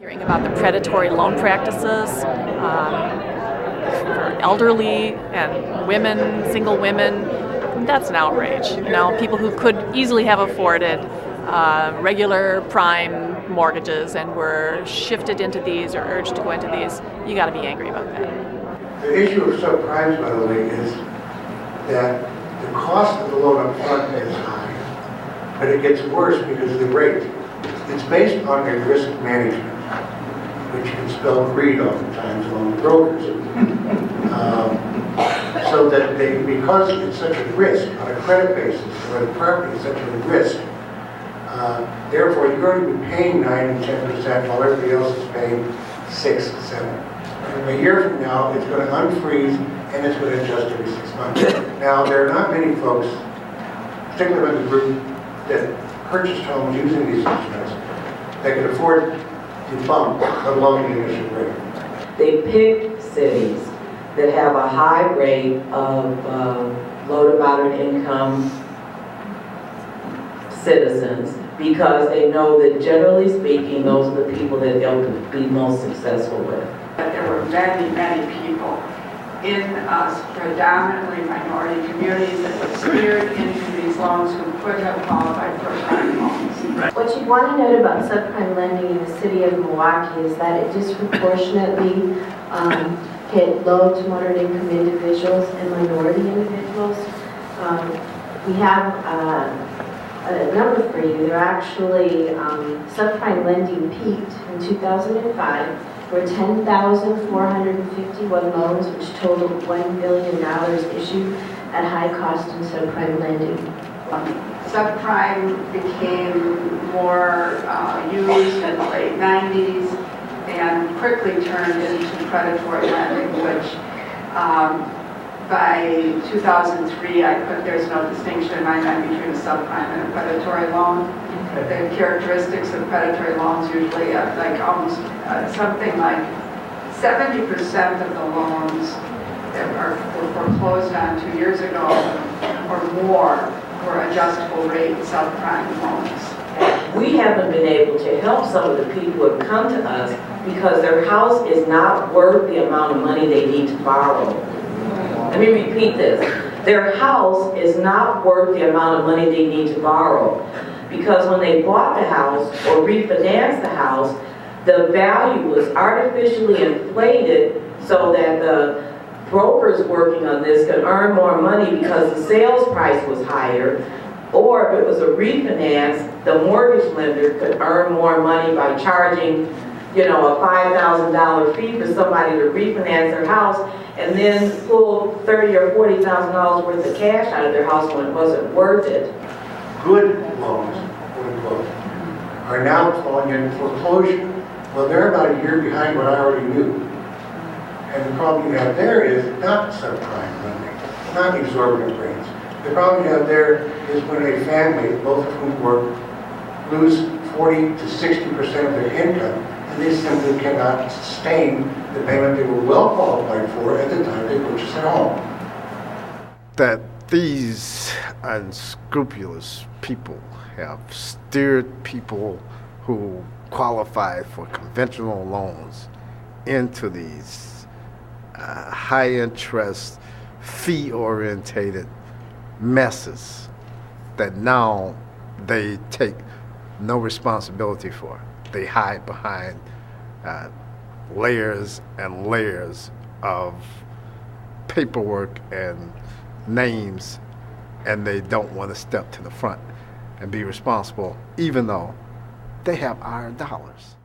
Hearing about the predatory loan practices for elderly and women, single women, that's an outrage. You know, people who could easily have afforded regular prime mortgages and were shifted into these or urged to go into these, you got to be angry about that. The issue of subprimes, by the way, is that the cost of the loan up front is high, but it gets worse because of the rate. It's based on a risk management, which can spell greed oftentimes among the brokers. So that because it's such a risk on a credit basis, or the property is such a risk, therefore you're going to be paying 9 and 10% while everybody else is paying 6, 7. A year from now, it's going to unfreeze and it's going to adjust every 6 months. Now, there are not many folks, particularly in the group that purchased homes using these instruments, that can afford to bump the loan initial rate. They pick cities that have a high rate of low to moderate income citizens because they know that generally speaking, those are the people that they'll be most successful with. There were many, many people in predominantly minority communities that were steered into these loans who could have qualified for prime loans. Right. What you want to note about subprime lending in the city of Milwaukee is that it disproportionately hit low to moderate income individuals and minority individuals. We have a number for you. They're actually, subprime lending peaked in 2005. Were 10,451 loans, which totaled $1 billion issued at high cost in subprime lending. Subprime became more used in the late 90s and quickly turned into predatory lending, which by 2003, there's no distinction in my mind between a subprime and a predatory loan. The characteristics of predatory loans usually like almost something like 70% of the loans that were foreclosed on 2 years ago or more were adjustable rate subprime loans. We haven't been able to help some of the people who have come to us because their house is not worth the amount of money they need to borrow. Let me repeat this. Their house is not worth the amount of money they need to borrow. Because when they bought the house or refinanced the house, the value was artificially inflated so that the brokers working on this could earn more money because the sales price was higher. Or if it was a refinance, the mortgage lender could earn more money by charging, you know, a $5,000 fee for somebody to refinance their house and then pull $30,000 or $40,000 worth of cash out of their house when it wasn't worth it. Good loans, quote unquote, are now falling into foreclosure. Well, they're about a year behind what I already knew. And the problem you have there is not subprime lending, not exorbitant rates. The problem you have there is when a family, both of whom work, lose 40 to 60% of their income, and they simply cannot sustain the payment they were well qualified for at the time they purchased their home. That these unscrupulous people have steered people who qualify for conventional loans into these high-interest, fee-orientated messes that now they take no responsibility for. They hide behind layers and layers of paperwork and names, and they don't want to step to the front and be responsible, even though they have our dollars.